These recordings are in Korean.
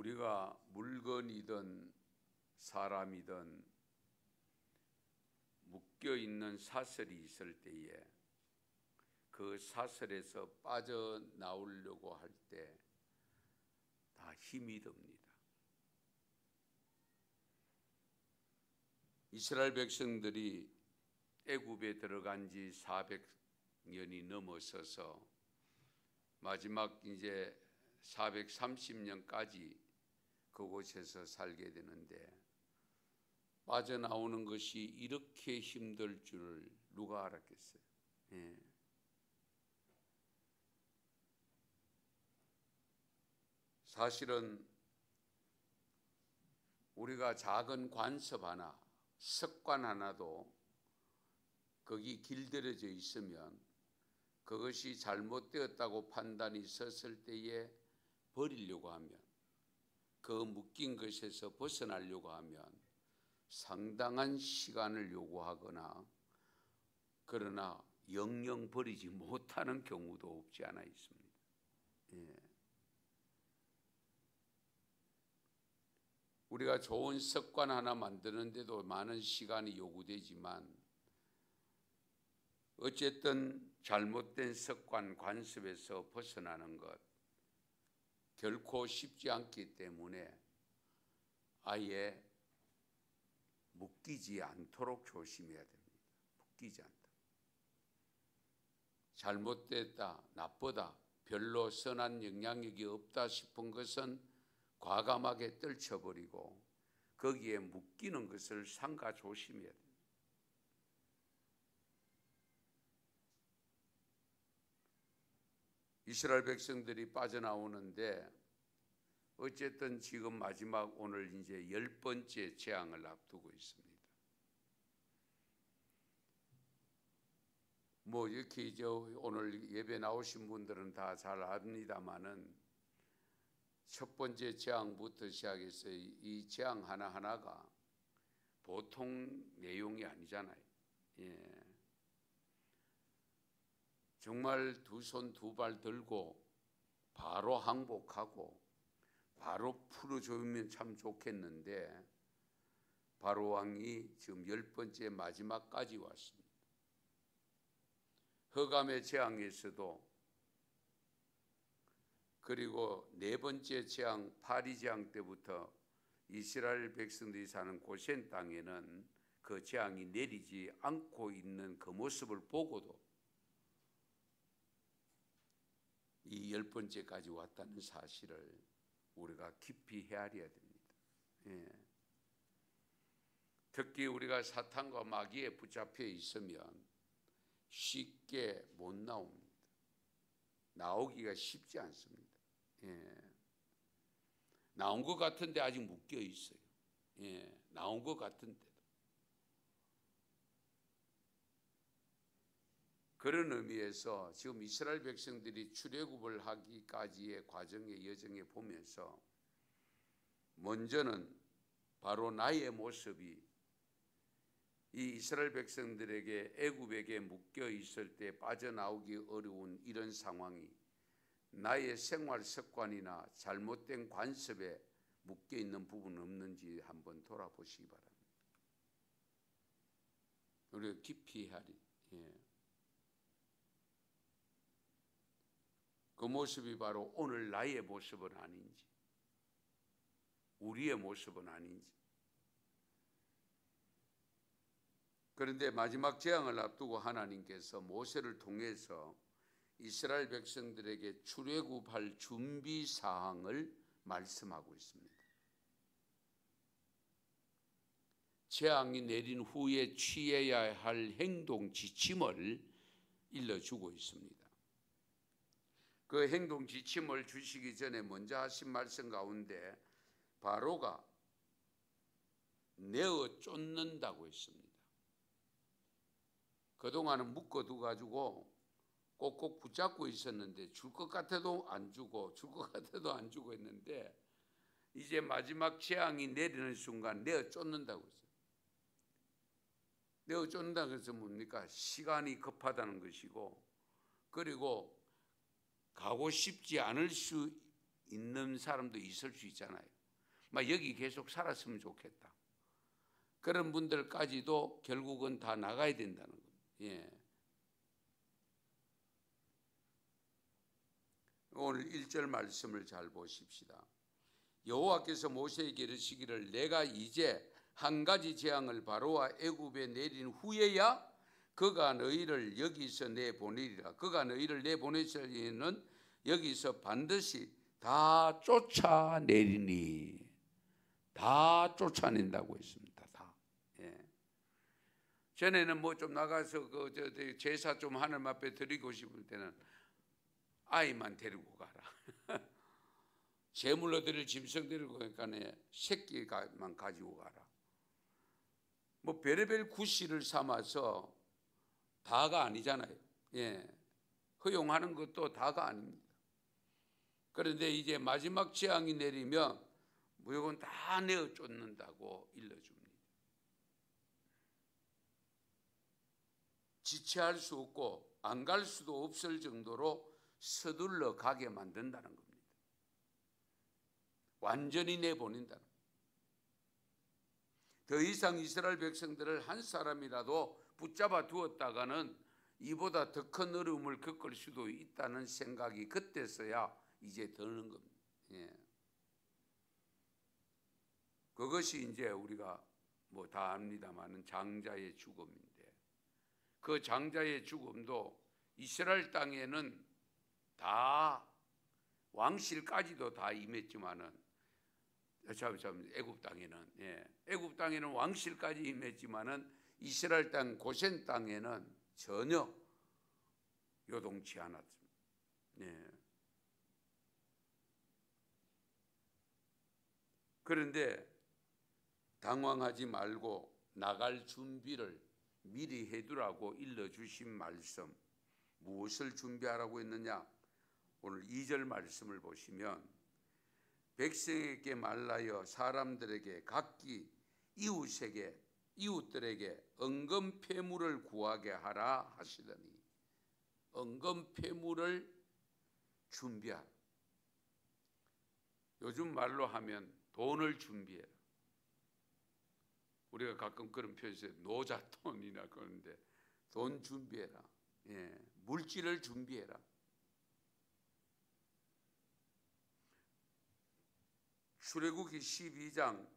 우리가 물건이든 사람이든 묶여있는 사슬이 있을 때에 그 사슬에서 빠져나오려고 할 때 다 힘이 듭니다. 이스라엘 백성들이 애굽에 들어간 지 400년이 넘어서서 마지막 이제 430년까지 그곳에서 살게 되는데 빠져나오는 것이 이렇게 힘들 줄 누가 알았겠어요? 예. 사실은 우리가 작은 관습 하나, 습관 하나도 거기 길들여져 있으면 그것이 잘못되었다고 판단이 섰을 때에 버리려고 하면, 그 묶인 것에서 벗어나려고 하면 상당한 시간을 요구하거나, 그러나 영영 버리지 못하는 경우도 없지 않아 있습니다. 예. 우리가 좋은 습관 하나 만드는데도 많은 시간이 요구되지만 어쨌든 잘못된 습관, 관습에서 벗어나는 것 결코 쉽지 않기 때문에 아예 묶이지 않도록 조심해야 됩니다. 묶이지 않다. 잘못됐다, 나쁘다, 별로 선한 영향력이 없다 싶은 것은 과감하게 떨쳐버리고 거기에 묶이는 것을 삼가 조심해야 됩니다. 이스라엘 백성들이 빠져나오는데 어쨌든 지금 마지막 오늘 이제 10번째 재앙을 앞두고 있습니다. 뭐 이렇게 이제 오늘 예배 나오신 분들은 다 잘 압니다마는 첫 번째 재앙부터 시작해서 이 재앙 하나하나가 보통 내용이 아니잖아요. 예. 정말 두 손 두 발 들고 바로 항복하고 바로 풀어주면 참 좋겠는데 바로 왕이 지금 10번째 마지막까지 왔습니다. 흑암의 재앙에서도, 그리고 4번째 재앙 파리 재앙 때부터 이스라엘 백성들이 사는 고센 땅에는 그 재앙이 내리지 않고 있는 그 모습을 보고도 이 10번째까지 왔다는 사실을 우리가 깊이 헤아려야 됩니다. 예. 특히 우리가 사탄과 마귀에 붙잡혀 있으면 쉽게 못 나옵니다. 나오기가 쉽지 않습니다. 예. 나온 것 같은데 아직 묶여 있어요. 예. 나온 것 같은데도. 그런 의미에서 지금 이스라엘 백성들이 출애굽을 하기까지의 과정의 여정에 보면서 먼저는 바로 나의 모습이 이 이스라엘 백성들에게 애굽에게 묶여 있을 때 빠져나오기 어려운 이런 상황이 나의 생활 습관이나 잘못된 관습에 묶여 있는 부분은 없는지 한번 돌아보시기 바랍니다. 우리가 깊이 헤아리. 예. 그 모습이 바로 오늘 나의 모습은 아닌지, 우리의 모습은 아닌지. 그런데 마지막 재앙을 앞두고 하나님께서 모세를 통해서 이스라엘 백성들에게 출애굽할 준비 사항을 말씀하고 있습니다. 재앙이 내린 후에 취해야 할 행동 지침을 일러주고 있습니다. 그 행동 지침을 주시기 전에 먼저 하신 말씀 가운데 바로가 내어 쫓는다고 했습니다. 그동안은 묶어두가지고 꼭꼭 붙잡고 있었는데 줄 것 같아도 안 주고 줄 것 같아도 안 주고 했는데 이제 마지막 재앙이 내리는 순간 내어 쫓는다고 했어요. 내어 쫓는다는 것은 뭡니까? 시간이 급하다는 것이고, 그리고 가고 싶지 않을 수 있는 사람도 있을 수 있잖아요. 막 여기 계속 살았으면 좋겠다. 그런 분들까지도 결국은 다 나가야 된다는 겁니다. 예. 오늘 1절 말씀을 잘 보십시다. 여호와께서 모세에게 이르시기를 내가 이제 한 가지 재앙을 바로와 애굽에 내린 후에야 그가 너희를 여기서 내보내리라. 그가 너희를 내보냈을 때에는 여기서 반드시 다 쫓아내리니. 다 쫓아낸다고 했습니다. 다. 예. 전에는 뭐 좀 나가서 제사 좀 하나님 앞에 드리고 싶을 때는 아이만 데리고 가라. 제물로 드릴 짐승 데리고 가니까 새끼만 가지고 가라. 뭐 별의별 구실을 삼아서 다가 아니잖아요. 예. 허용하는 것도 다가 아닙니다. 그런데 이제 마지막 재앙이 내리면 무조건 다 내어 쫓는다고 일러줍니다. 지체할 수 없고 안 갈 수도 없을 정도로 서둘러 가게 만든다는 겁니다. 완전히 내보낸다는 겁니다. 더 이상 이스라엘 백성들을 한 사람이라도 붙잡아 두었다가는 이보다 더 큰 어려움을 겪을 수도 있다는 생각이 그때서야 이제 드는 겁니다. 예. 그것이 이제 우리가 뭐 다 압니다마는 장자의 죽음인데, 그 장자의 죽음도 이스라엘 땅에는 다 왕실까지도 다 임했지만은 애굽 땅에는 애굽 땅에는 왕실까지 임했지만은 이스라엘 땅 고센 땅에는 전혀 요동치 않았습니다. 그런데 당황하지 말고 나갈 준비를 미리 해두라고 일러주신 말씀, 무엇을 준비하라고 했느냐? 오늘 2절 말씀을 보시면 백성에게 말하여 사람들에게 각기 이웃들에게 은금 폐물을 구하게 하라 하시더니, 은금 폐물을 준비하라. 요즘 말로 하면 돈을 준비해라. 우리가 가끔 그런 표현 써요. 노잣돈이나 그러는데 돈 준비해라. 예, 물질을 준비해라. 출애굽기 12장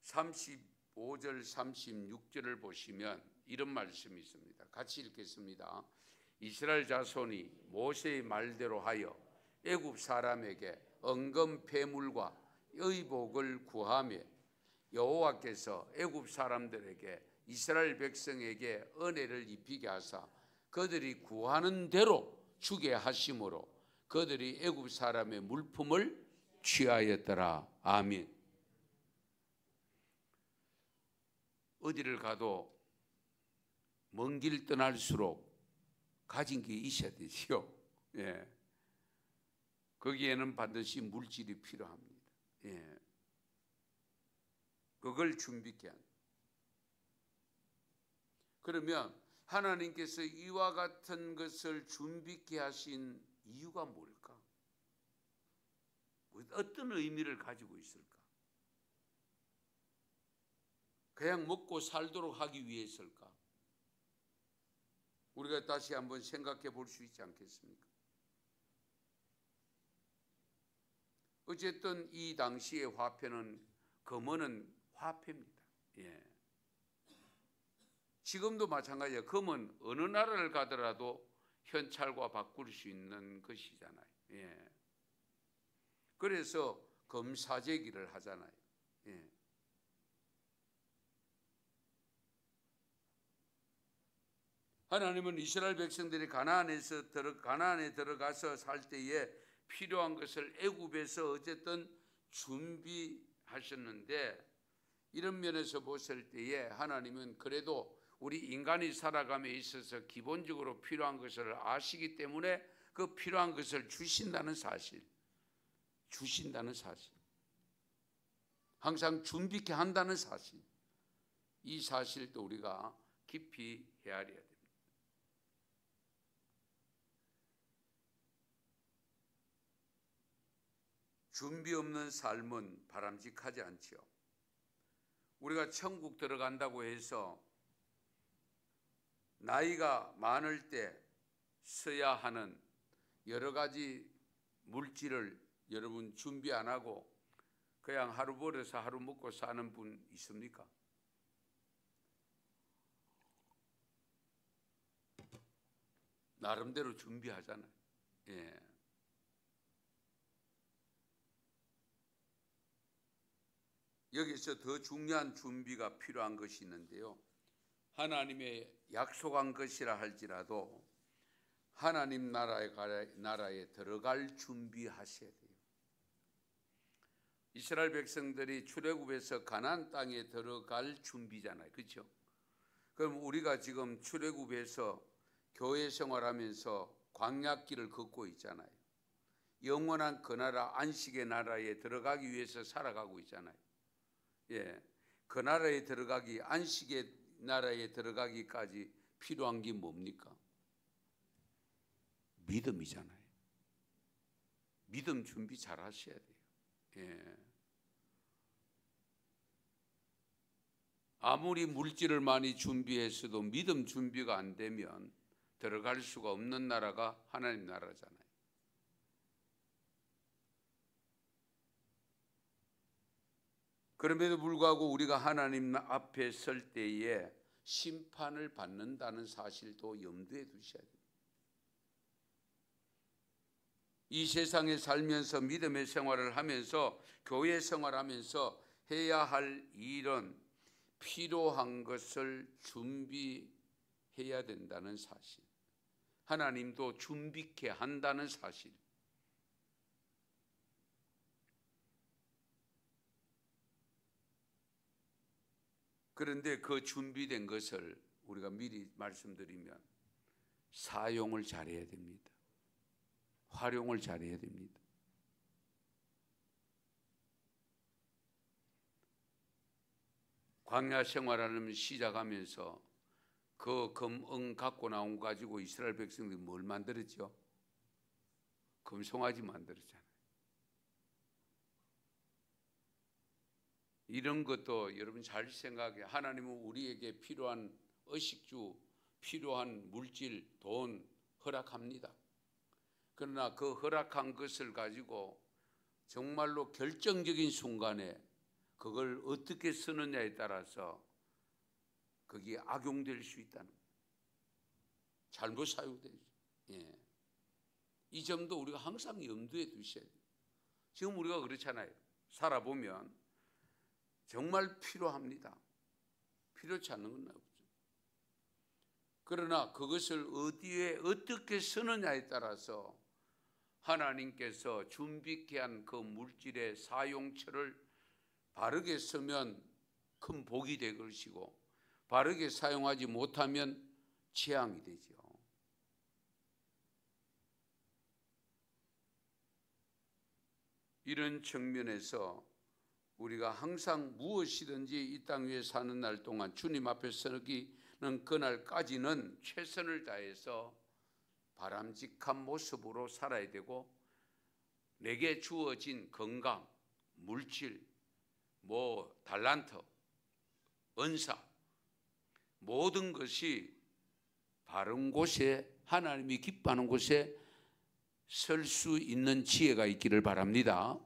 35절 36절을 보시면 이런 말씀이 있습니다. 같이 읽겠습니다. 이스라엘 자손이 모세의 말대로 하여 애굽 사람에게 은금 폐물과 의복을 구하며 여호와께서 애굽 사람들에게 이스라엘 백성에게 은혜를 입히게 하사 그들이 구하는 대로 주게 하심으로 그들이 애굽 사람의 물품을 취하였더라. 아멘. 어디를 가도 먼 길 떠날수록 가진 게 있어야 되지요. 예. 거기에는 반드시 물질이 필요합니다. 예. 그걸 준비케 합니다. 그러면 하나님께서 이와 같은 것을 준비케 하신 이유가 뭘까? 어떤 의미를 가지고 있을까? 그냥 먹고 살도록 하기 위해서일까? 우리가 다시 한번 생각해 볼 수 있지 않겠습니까? 어쨌든 이 당시의 화폐는, 금은 화폐입니다. 예. 지금도 마찬가지예요. 금은 어느 나라를 가더라도 현찰과 바꿀 수 있는 것이잖아요. 예. 그래서 금사재기를 하잖아요. 예. 하나님은 이스라엘 백성들이 가나안에 들어가서 살 때에 필요한 것을 애굽에서 어쨌든 준비하셨는데, 이런 면에서 보실 때에 하나님은 그래도 우리 인간이 살아감에 있어서 기본적으로 필요한 것을 아시기 때문에 그 필요한 것을 주신다는 사실, 항상 준비케 한다는 사실, 이 사실도 우리가 깊이 헤아려야 됩니다. 준비 없는 삶은 바람직하지 않지요. 우리가 천국 들어간다고 해서 나이가 많을 때 써야 하는 여러 가지 물질을 여러분 준비 안 하고 그냥 하루 벌어서 하루 먹고 사는 분 있습니까? 나름대로 준비하잖아요. 예. 여기서 더 중요한 준비가 필요한 것이 있는데요. 하나님의 약속한 것이라 할지라도 하나님 나라에 들어갈 준비하셔야 돼요. 이스라엘 백성들이 출애굽에서 가나안 땅에 들어갈 준비잖아요. 그렇죠? 그럼 우리가 지금 출애굽에서 교회 생활하면서 광야길을 걷고 있잖아요. 영원한 그 나라 안식의 나라에 들어가기 위해서 살아가고 있잖아요. 예, 그 나라에 들어가기 안식의 나라에 들어가기까지 필요한 게 뭡니까? 믿음이잖아요. 믿음 준비 잘 하셔야 돼요. 예. 아무리 물질을 많이 준비했어도 믿음 준비가 안 되면 들어갈 수가 없는 나라가 하나님 나라잖아요. 그럼에도 불구하고 우리가 하나님 앞에 설 때에 심판을 받는다는 사실도 염두에 두셔야 돼요. 이 세상에 살면서 믿음의 생활을 하면서 교회 생활하면서 해야 할 일은 필요한 것을 준비해야 된다는 사실, 하나님도 준비케 한다는 사실. 그런데 그 준비된 것을 우리가 미리 말씀드리면 사용을 잘해야 됩니다. 활용을 잘해야 됩니다. 광야 생활을 시작하면서 그 금응 갖고 나온 거 가지고 이스라엘 백성들이 뭘 만들었죠? 금송아지 만들었잖아요. 이런 것도 여러분 잘 생각해. 하나님은 우리에게 필요한 의식주, 필요한 물질, 돈 허락합니다. 그러나 그 허락한 것을 가지고 정말로 결정적인 순간에 그걸 어떻게 쓰느냐에 따라서 그게 악용될 수 있다는 거예요. 잘못 사용되죠. 예. 이 점도 우리가 항상 염두에 두셔야 돼요. 지금 우리가 그렇잖아요. 살아보면 정말 필요합니다. 필요치 않는 건 없죠. 그러나 그것을 어디에 어떻게 쓰느냐에 따라서 하나님께서 준비케 한 그 물질의 사용처를 바르게 쓰면 큰 복이 될 것이고 바르게 사용하지 못하면 재앙이 되죠. 이런 측면에서 우리가 항상 무엇이든지 이 땅 위에 사는 날 동안 주님 앞에 서기는 그날까지는 최선을 다해서 바람직한 모습으로 살아야 되고, 내게 주어진 건강, 물질, 달란트, 은사, 모든 것이 바른 곳에, 하나님이 기뻐하는 곳에 설 수 있는 지혜가 있기를 바랍니다.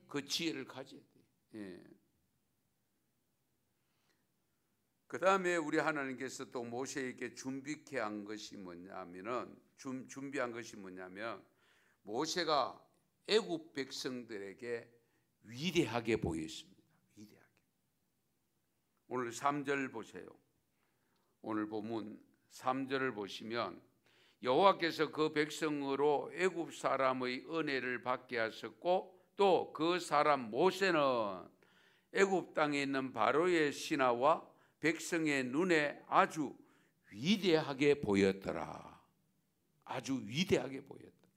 그 지혜를 가져야 돼요. 예. 그 다음에 우리 하나님께서 또 모세에게 준비케 한 것이 뭐냐면은, 준비한 것이 뭐냐면, 모세가 애굽 백성들에게 위대하게 보였습니다. 위대하게. 오늘 3절 보세요. 오늘 본문 3절을 보시면 여호와께서 그 백성으로 애굽 사람의 은혜를 받게 하셨고 또 그 사람 모세는 애굽 땅에 있는 바로의 신하와 백성의 눈에 아주 위대하게 보였더라. 아주 위대하게 보였다.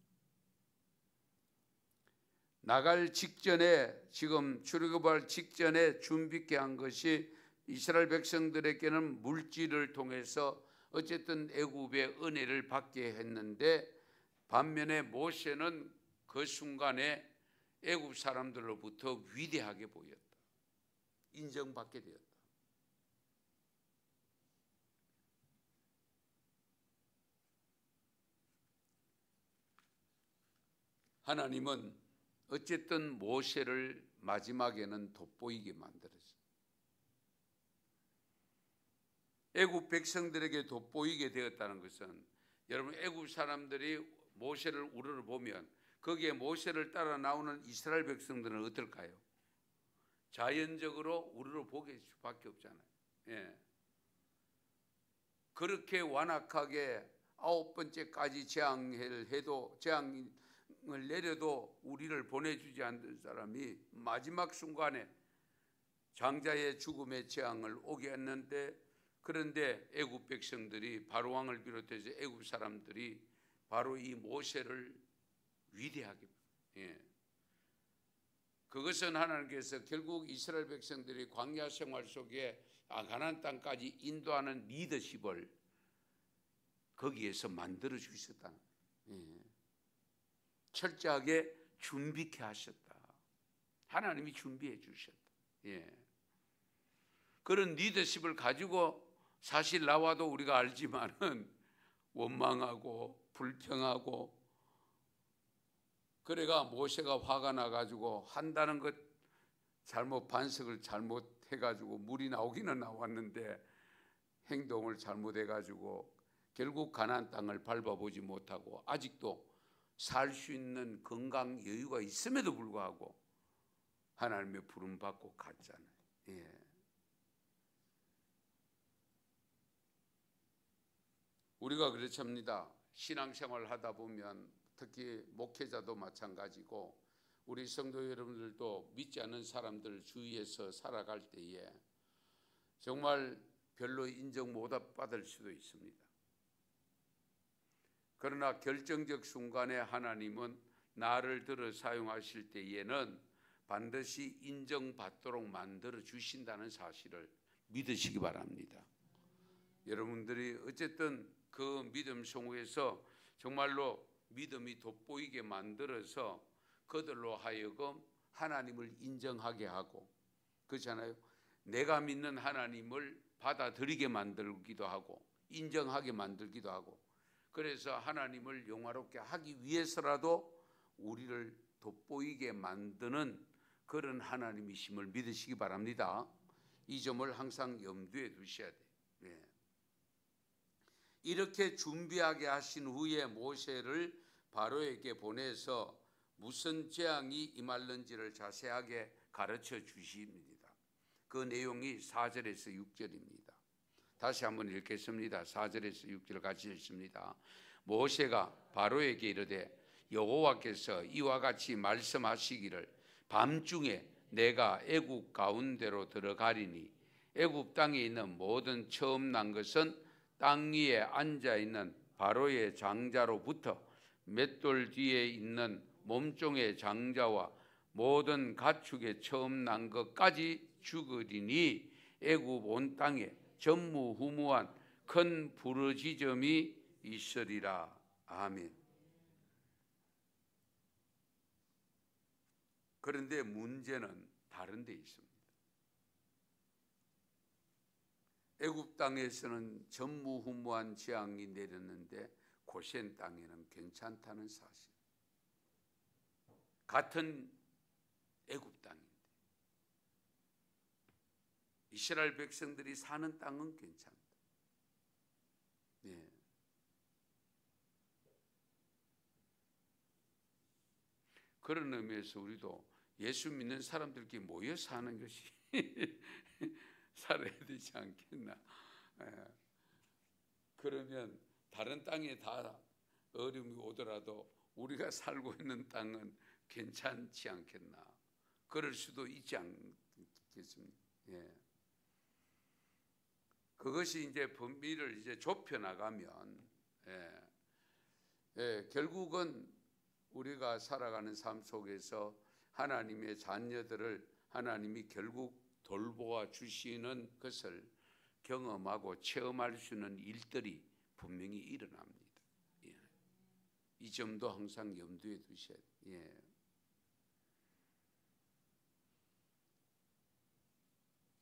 나갈 직전에, 지금 출애굽할 직전에 준비케 한 것이 이스라엘 백성들에게는 물질을 통해서 어쨌든 애굽의 은혜를 받게 했는데, 반면에 모세는 그 순간에 애굽 사람들로부터 위대하게 보였다. 인정받게 되었다. 하나님은 어쨌든 모세를 마지막에는 돋보이게 만들었어요. 애굽 백성들에게 돋보이게 되었다는 것은, 여러분, 애굽 사람들이 모세를 우러러보면 거기에 모세를 따라 나오는 이스라엘 백성들은 어떨까요? 자연적으로 우러러보게 수밖에 없잖아요. 예. 그렇게 완악하게 9번째까지 재앙을 해도, 재앙을 내려도 우리를 보내주지 않는 사람이 마지막 순간에 장자의 죽음의 재앙을 오게 했는데, 그런데 애굽 백성들이, 바로 왕을 비롯해서 애굽 사람들이 바로 이 모세를 위대하게, 그것은 하나님께서 결국 이스라엘 백성들이 광야 생활 속에 가나안 땅까지 인도하는 리더십을 거기에서 만들어 주셨다. 철저하게 준비케 하셨다. 하나님이 준비해 주셨다. 그런 리더십을 가지고 사실 나와도 우리가 알지만은 원망하고 불평하고, 그래가 모세가 화가 나가지고 한다는 것 잘못 반석을 잘못해가지고 물이 나오기는 나왔는데 행동을 잘못해가지고 결국 가나안 땅을 밟아보지 못하고 아직도 살 수 있는 건강 여유가 있음에도 불구하고 하나님의 부름 받고 갔잖아요. 우리가 그렇습니다. 신앙생활 하다 보면 특히 목회자도 마찬가지고 우리 성도 여러분들도 믿지 않는 사람들 주위에서 살아갈 때에 정말 별로 인정 못 받을 수도 있습니다. 그러나 결정적 순간에 하나님은 나를 들어 사용하실 때에는 반드시 인정받도록 만들어 주신다는 사실을 믿으시기 바랍니다. 여러분들이 어쨌든 그 믿음 속에서 정말로 믿음이 돋보이게 만들어서 그들로 하여금 하나님을 인정하게 하고, 그렇잖아요. 내가 믿는 하나님을 받아들이게 만들기도 하고 인정하게 만들기도 하고, 그래서 하나님을 영화롭게 하기 위해서라도 우리를 돋보이게 만드는 그런 하나님이심을 믿으시기 바랍니다. 이 점을 항상 염두에 두셔야 돼요. 이렇게 준비하게 하신 후에 모세를 바로에게 보내서 무슨 재앙이 임할는지를 자세하게 가르쳐 주십니다. 그 내용이 4절에서 6절입니다. 다시 한번 읽겠습니다. 4절에서 6절 같이 읽습니다. 모세가 바로에게 이르되 여호와께서 이와 같이 말씀하시기를 밤중에 내가 애굽 가운데로 들어가리니 애굽 땅에 있는 모든 처음 난 것은 땅 위에 앉아 있는 바로의 장자로부터 맷돌 뒤에 있는 몸종의 장자와 모든 가축의 처음 난 것까지 죽으리니 애굽 온 땅에 전무후무한 큰 부르짖음이 있으리라. 아멘. 그런데 문제는 다른 데 있습니다. 애굽 땅에서는 전무후무한 재앙이 내렸는데 고센 땅에는 괜찮다는 사실. 같은 애굽 땅인데 이스라엘 백성들이 사는 땅은 괜찮다. 그런 의미에서 우리도 예수 믿는 사람들끼리 모여 사는 것이 살아야 되지 않겠나. 그러면 다른 땅에 다 어려움이 오더라도 우리가 살고 있는 땅은 괜찮지 않겠나. 그럴 수도 있지 않겠습니까? 그것이 이제 범위를 이제 좁혀 나가면 결국은 우리가 살아가는 삶 속에서 하나님의 자녀들을 하나님이 결국 돌보아 주시는 것을 경험하고 체험할 수 있는 일들이 분명히 일어납니다. 이 점도 항상 염두에 두셔야 돼요.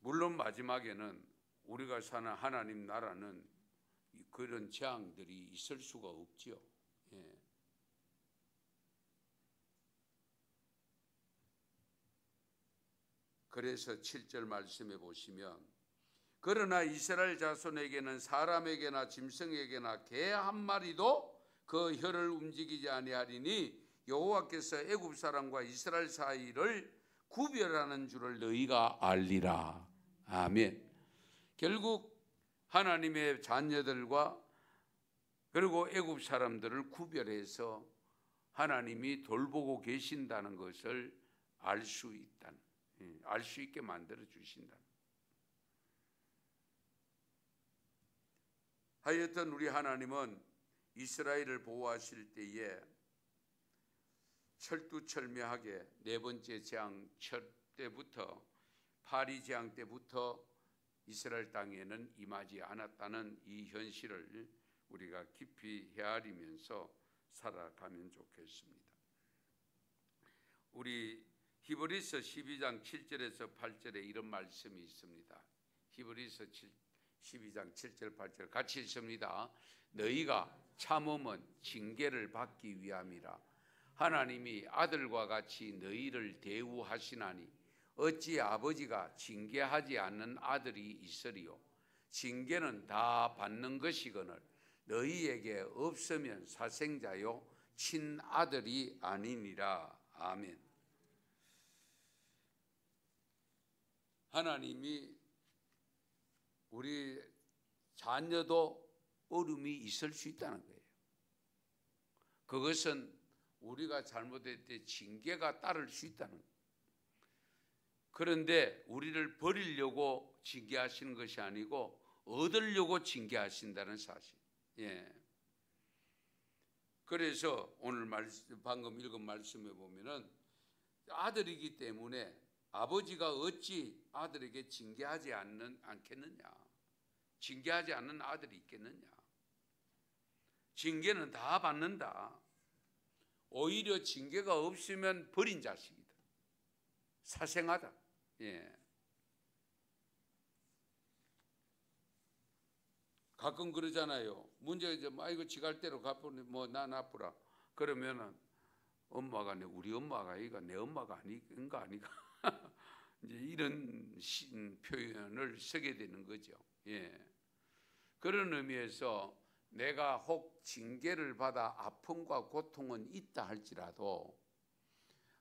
물론 마지막에는 우리가 사는 하나님 나라는 그런 재앙들이 있을 수가 없죠. 예. 그래서 7절 말씀해 보시면 그러나 이스라엘 자손에게는 사람에게나 짐승에게나 개 한 마리도 그 혀를 움직이지 아니하리니 여호와께서 애굽 사람과 이스라엘 사이를 구별하는 줄을 너희가 알리라. 아멘. 결국 하나님의 자녀들과 그리고 애굽 사람들을 구별해서 하나님이 돌보고 계신다는 것을 알 수 있다는, 알 수 있게 만들어 주신다. 하여튼 우리 하나님은 이스라엘을 보호하실 때에 철두철미하게 네 번째 재앙 때부터 파리 재앙 때부터 이스라엘 땅에는 임하지 않았다는 이 현실을 우리가 깊이 헤아리면서 살아가면 좋겠습니다. 우리 히브리서 12장 7절에서 8절에 이런 말씀이 있습니다. 히브리서 12장 7절 8절 같이 읽습니다. 너희가 참음은 징계를 받기 위함이라. 하나님이 아들과 같이 너희를 대우하시나니 어찌 아버지가 징계하지 않는 아들이 있으리요. 징계는 다 받는 것이거늘 너희에게 없으면 사생자요 친아들이 아니니라. 아멘. 하나님이 우리 자녀도 어려움이 있을 수 있다는 거예요. 그것은 우리가 잘못할 때 징계가 따를 수 있다는 거예요. 그런데 우리를 버리려고 징계하시는 것이 아니고 얻으려고 징계하신다는 사실. 예. 그래서 오늘 방금 읽은 말씀에 보면은 아들이기 때문에 아버지가 어찌 아들에게 징계하지 않겠느냐? 징계하지 않는 아들이 있겠느냐? 징계는 다 받는다. 오히려 징계가 없으면 버린 자식이다. 사생하다. 예. 가끔 그러잖아요. 문제가 이제 이거 지갈대로 갚으니 나 나쁘라. 그러면은 엄마가 우리 엄마가 아니가 내 엄마가 아닌가 아니가 이제 이런 표현을 쓰게 되는 거죠. 예. 그런 의미에서 내가 혹 징계를 받아 아픔과 고통은 있다 할지라도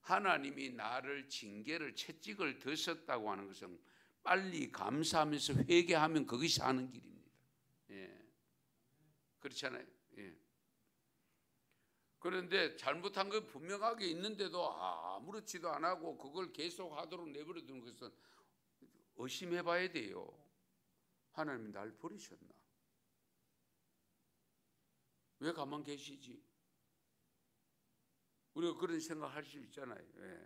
하나님이 나를 징계를 채찍을 드셨다고 하는 것은 빨리 감사하면서 회개하면 그것이 사는 길입니다. 예. 그렇잖아요. 예. 그런데 잘못한 거 분명하게 있는데도 아무렇지도 안 하고 그걸 계속 하도록 내버려 두는 것은 의심해 봐야 돼요. 하나님이 날 버리셨나? 왜 가만 계시지? 우리가 그런 생각할 수 있잖아요. 예.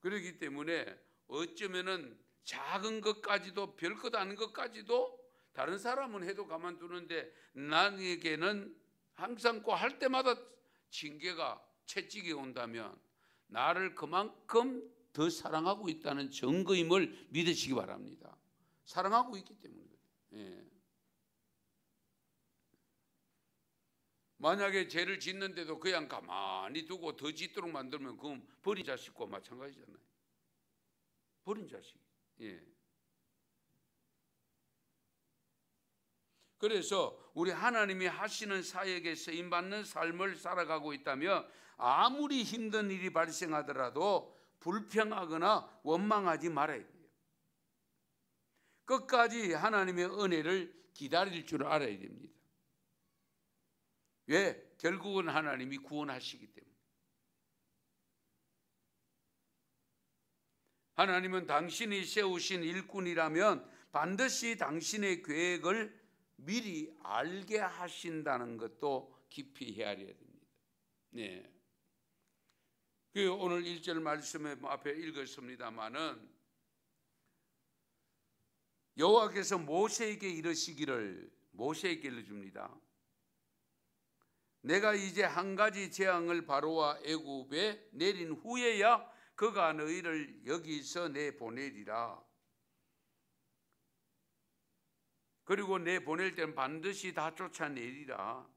그렇기 때문에 어쩌면은 작은 것까지도 별것 아닌 것까지도 다른 사람은 해도 가만두는데 나에게는 항상 꼭 할 때마다 징계가 채찍이 온다면 나를 그만큼 더 사랑하고 있다는 증거임을 믿으시기 바랍니다. 사랑하고 있기 때문에. 예. 만약에 죄를 짓는데도 그냥 가만히 두고 더 짓도록 만들면 그건 버린 자식과 마찬가지잖아요. 버린 자식. 예. 그래서 우리 하나님이 하시는 사역에 쓰임받는 삶을 살아가고 있다면 아무리 힘든 일이 발생하더라도 불평하거나 원망하지 말아야 돼요. 끝까지 하나님의 은혜를 기다릴 줄 알아야 됩니다. 왜? 결국은 하나님이 구원하시기 때문에. 하나님은 당신이 세우신 일꾼이라면 반드시 당신의 계획을 미리 알게 하신다는 것도 깊이 헤아려야 됩니다. 네. 오늘 1절 말씀에 앞에 읽었습니다마는 여호와께서 모세에게 이르시기를 모세에게 일러줍니다. 내가 이제 한 가지 재앙을 바로와 애굽에 내린 후에야 그가 너희를 여기서 내보내리라. 그리고 내보낼 때는 반드시 다 쫓아내리라.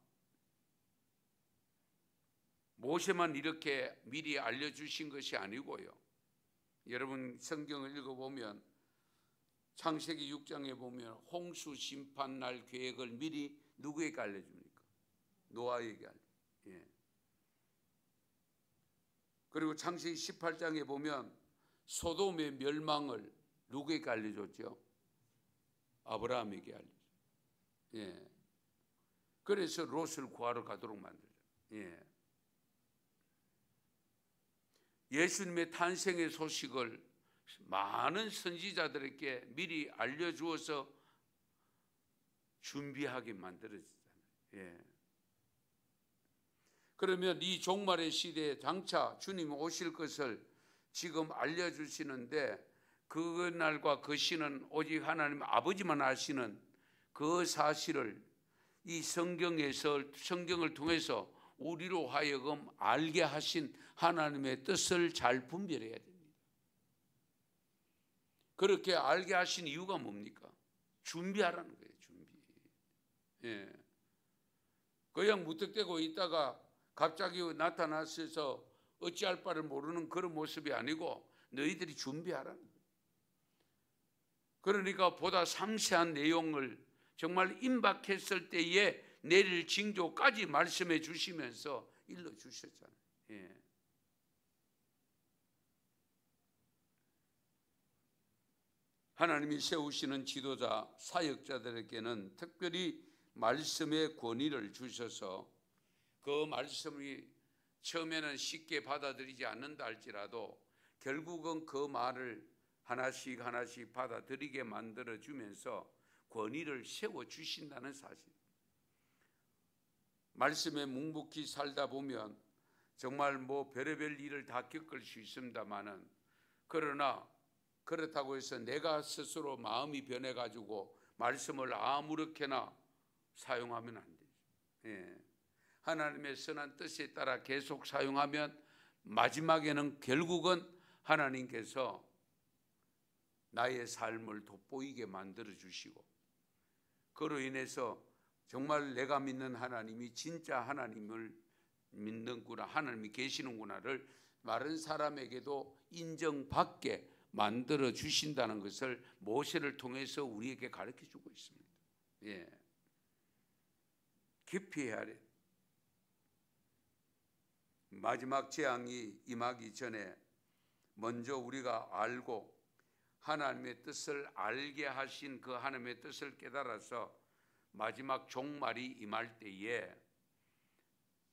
모세만 이렇게 미리 알려주신 것이 아니고요. 여러분 성경을 읽어보면 창세기 6장에 보면 홍수 심판날 계획을 미리 누구에게 알려줍니까? 노아에게 알려줍니다. 예. 그리고 창세기 18장에 보면 소돔의 멸망을 누구에게 알려줬죠? 아브라함에게 알려줬죠. 예. 그래서 롯을 구하러 가도록 만들죠. 예. 예수님의 탄생의 소식을 많은 선지자들에게 미리 알려주어서 준비하게 만들어지잖아요. 예. 그러면 이 종말의 시대에 장차 주님 오실 것을 지금 알려주시는데 그날과 그 시는 오직 하나님 아버지만 아시는 그 사실을 이 성경을 통해서 우리로 하여금 알게 하신 하나님의 뜻을 잘 분별해야 됩니다. 그렇게 알게 하신 이유가 뭡니까? 준비하라는 거예요. 준비. 예. 그냥 무턱대고 있다가 갑자기 나타나셔서 어찌할 바를 모르는 그런 모습이 아니고 너희들이 준비하라는 거예요. 그러니까 보다 상세한 내용을 정말 임박했을 때에 내릴 징조까지 말씀해 주시면서 일러 주셨잖아요. 예. 하나님이 세우시는 지도자, 사역자들에게는 특별히 말씀의 권위를 주셔서 그 말씀이 처음에는 쉽게 받아들이지 않는다 할지라도 결국은 그 말을 하나씩 하나씩 받아들이게 만들어주면서 권위를 세워주신다는 사실. 말씀에 묵묵히 살다 보면 정말 별의별 일을 다 겪을 수 있습니다만은 그러나 그렇다고 해서 내가 스스로 마음이 변해가지고 말씀을 아무렇게나 사용하면 안 되죠. 예. 하나님의 선한 뜻에 따라 계속 사용하면 마지막에는 결국은 하나님께서 나의 삶을 돋보이게 만들어 주시고 그로 인해서 정말 내가 믿는 하나님이 진짜 하나님을 믿는구나, 하나님이 계시는구나를 다른 사람에게도 인정받게 만들어 주신다는 것을 모세를 통해서 우리에게 가르쳐 주고 있습니다. 예. 깊이 해야 돼. 마지막 재앙이 임하기 전에 먼저 우리가 알고 하나님의 뜻을 알게 하신 그 하나님의 뜻을 깨달아서 마지막 종말이 임할 때에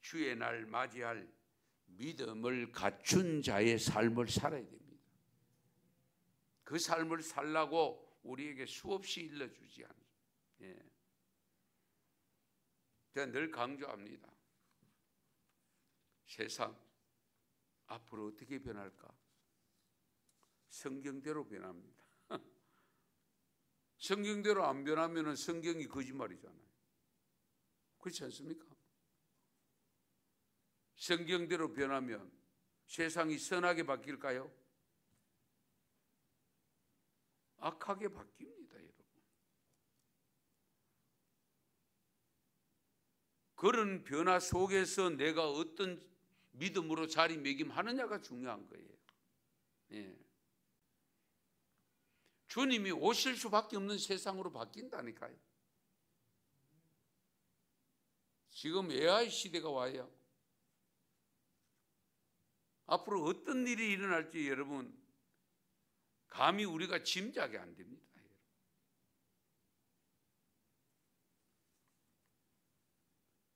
주의 날 맞이할 믿음을 갖춘 자의 삶을 살아야 됩니다. 그 삶을 살라고 우리에게 수없이 일러주지 않습니다. 예. 제가 늘 강조합니다. 세상 앞으로 어떻게 변할까? 성경대로 변합니다. 성경대로 안 변하면 성경이 거짓말이잖아요. 그렇지 않습니까? 성경대로 변하면 세상이 선하게 바뀔까요? 악하게 바뀝니다, 여러분. 그런 변화 속에서 내가 어떤 믿음으로 자리매김하느냐가 중요한 거예요. 예. 주님이 오실 수밖에 없는 세상으로 바뀐다니까요. 지금 AI 시대가 와요. 앞으로 어떤 일이 일어날지 여러분 감히 우리가 짐작이 안 됩니다.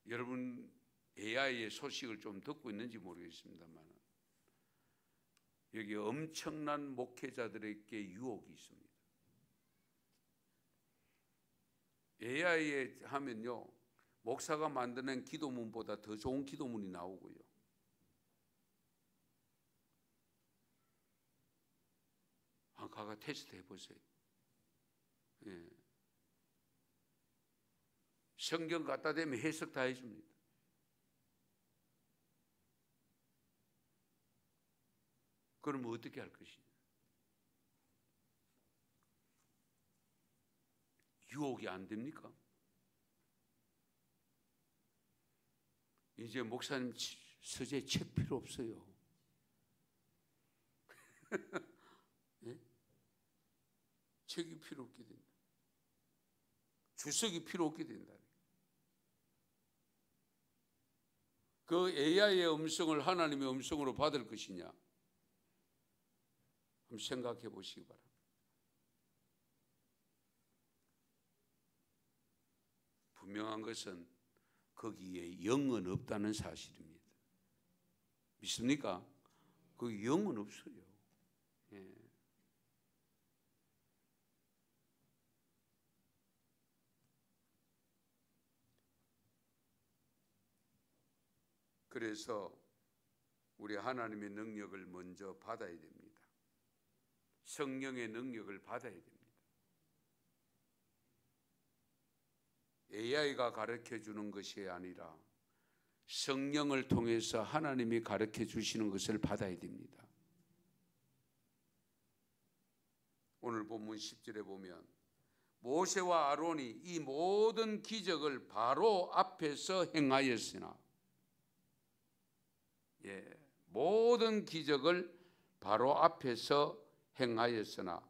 여러분 AI의 소식을 좀 듣고 있는지 모르겠습니다만 여기 엄청난 목회자들에게 유혹이 있습니다. AI에 하면요 목사가 만드는 기도문보다 더 좋은 기도문이 나오고요. 가가 테스트 해보세요. 예. 성경 갖다 대면 해석 다 해줍니다. 그러면 어떻게 할 것이냐? 유혹이 안 됩니까? 이제 목사님 서재 책 필요 없어요. 네? 책이 필요 없게 된다. 주석이 필요 없게 된다. 그 AI의 음성을 하나님의 음성으로 받을 것이냐? 한번 생각해 보시기 바랍니다. 분명한 것은 거기에 영은 없다는 사실입니다. 믿습니까? 거기 영은 없어요. 예. 그래서 우리 하나님의 능력을 먼저 받아야 됩니다. 성령의 능력을 받아야 됩니다. AI가 가르쳐 주는 것이 아니라 성령을 통해서 하나님이 가르쳐 주시는 것을 받아야 됩니다. 오늘 본문 10절에 보면 모세와 아론이 이 모든 기적을 바로 앞에서 행하였으나, 모든 기적을 바로 앞에서 행하였으나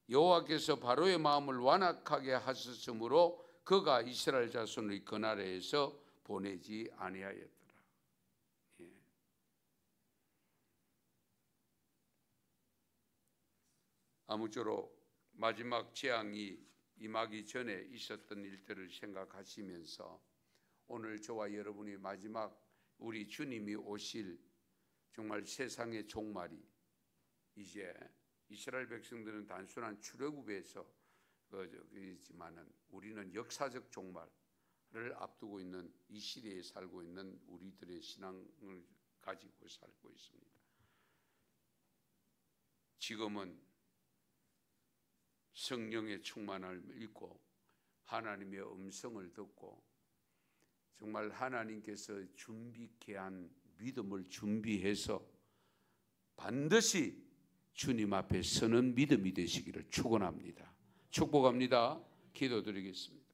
여호와께서 바로의 마음을 완악하게 하셨으므로 그가 이스라엘 자손을 그 나라에서 보내지 아니하였더라. 아무쪼록 마지막 재앙이 임하기 전에 있었던 일들을 생각하시면서 오늘 저와 여러분이 마지막 우리 주님이 오실 정말 세상의 종말이, 이제 이스라엘 백성들은 단순한 출애굽에서 그지만은 우리는 역사적 종말을 앞두고 있는 이 시대에 살고 있는 우리들의 신앙을 가지고 살고 있습니다. 지금은 성령의 충만함을 읽고 하나님의 음성을 듣고 정말 하나님께서 준비케 한 믿음을 준비해서 반드시 주님 앞에 서는 믿음이 되시기를 축원합니다. 축복합니다. 기도드리겠습니다.